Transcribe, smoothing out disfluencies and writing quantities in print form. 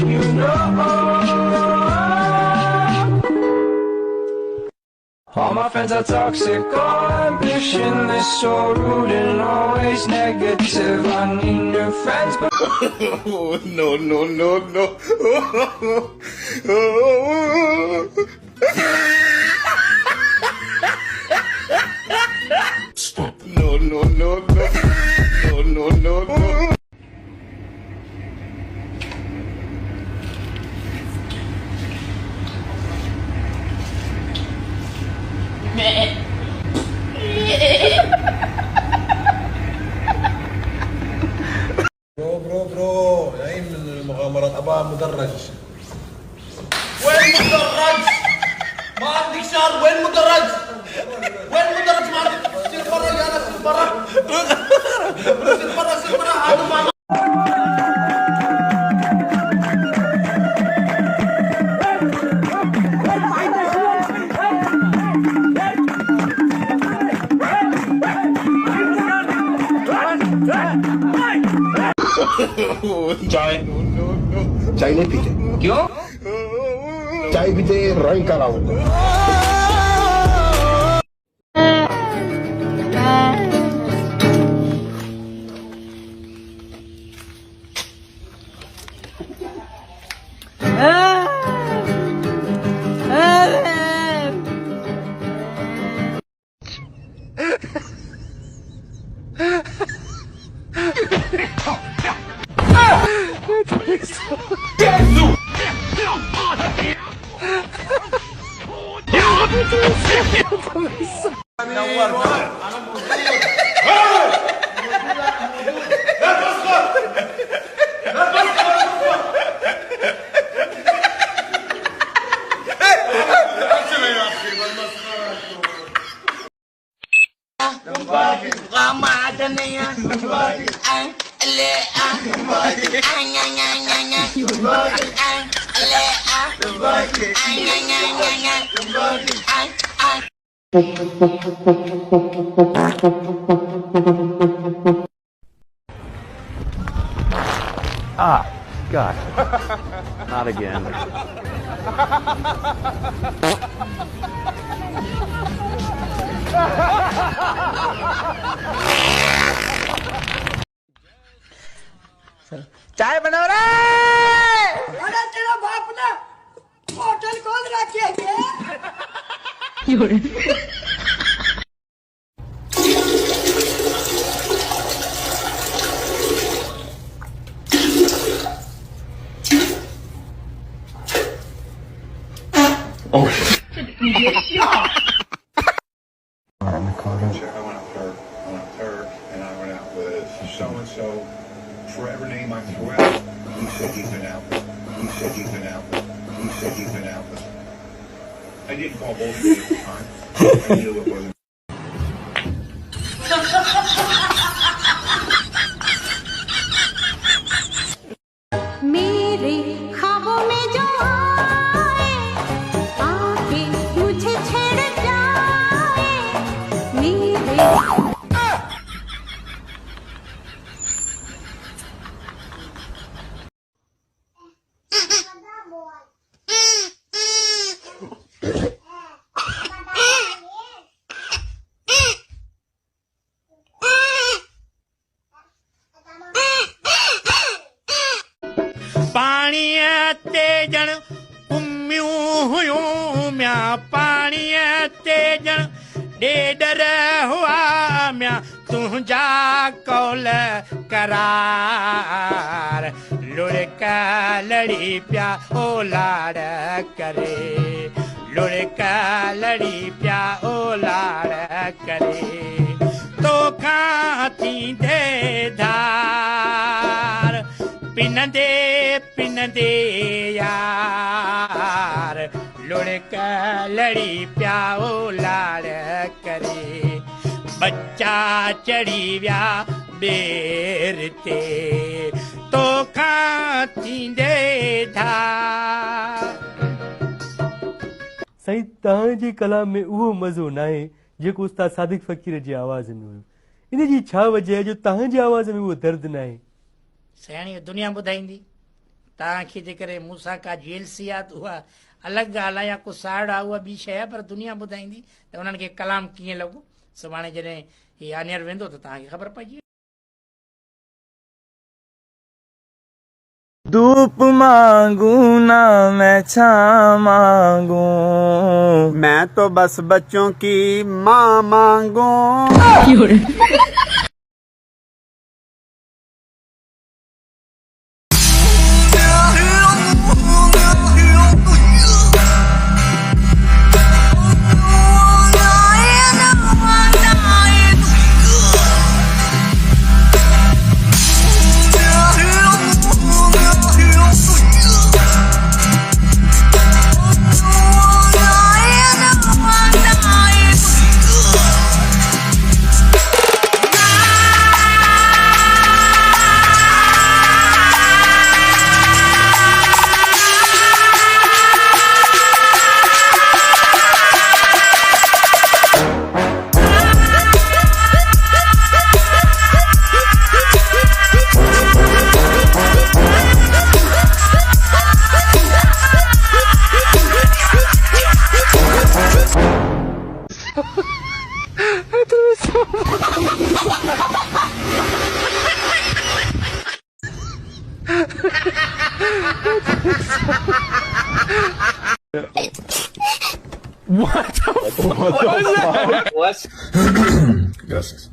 You know, all my friends are toxic, all ambitionless, so rude and always negative. I need new friends, but no, no, no, no. Stop. No, no, no, no. No, no, no, no. برو جايين من المغامرات ابغى مدرج. وين مدرج؟ ما عندك شهر. وين مدرج؟ وين مدرج؟ ما عندك. سير برا يا ناس، سير برا. سير برا سير برا. هذا ما चाय चाय नहीं पीते क्यों? चाय पीते रंग काला होता है। Ah, God. Not again. चाय बनाओ रे। अरे तेरा बाप ने होटल खोल रखे है। Oh. I went up her, and I went out with so-and-so. Forever name I threw out. He said he's been out. He said he's been out. He said he's been out. I didn't call both of you at the time. I knew it wasn't. मेरे ख्वाबों में जो आए, आके मुझे छेड़ जाए, मेरे पानी ते जण उम्मियूं हुयूं म्या पानी ते जण डेडर हुआ म्या तुझा कौल करार लुड़का लड़ी प्या ओ लाड़ करे लुड़का लड़ी प्या ओ लाड़ करे तो खाती दे धार पिन दे यार लुड़का लड़ी प्याओ लाड़ करे बच्चा चढ़ी व्या बेरते तो खाती दे धार। साईं तव्हांजी कलाम में उहो मज़ो नाहे जेको उस्ताद सादिक फ़क़ीर जी आवाज़ में हुयो। इन जी छा वजह जो तव्हांजी आवाज़ में उहो दर्द नाहे? सयाणी दुनिया ॿुधाईंदी तव्हांखे जेकॾहिं मूंसां का जेलसी आहे त उहा अलॻि ॻाल्हि आहे, या को साड़ आहे उहा ॿी शइ आहे, पर दुनिया ॿुधाईंदी त उन्हनि खे कलाम कीअं लॻो। सुभाणे जॾहिं हीअ आनियर वेंदो त तव्हांखे ख़बर पइजी। धूप मांगू ना मैं छां मांगू, मैं तो बस बच्चों की माँ मांगू। What the fuck? What? Gracias.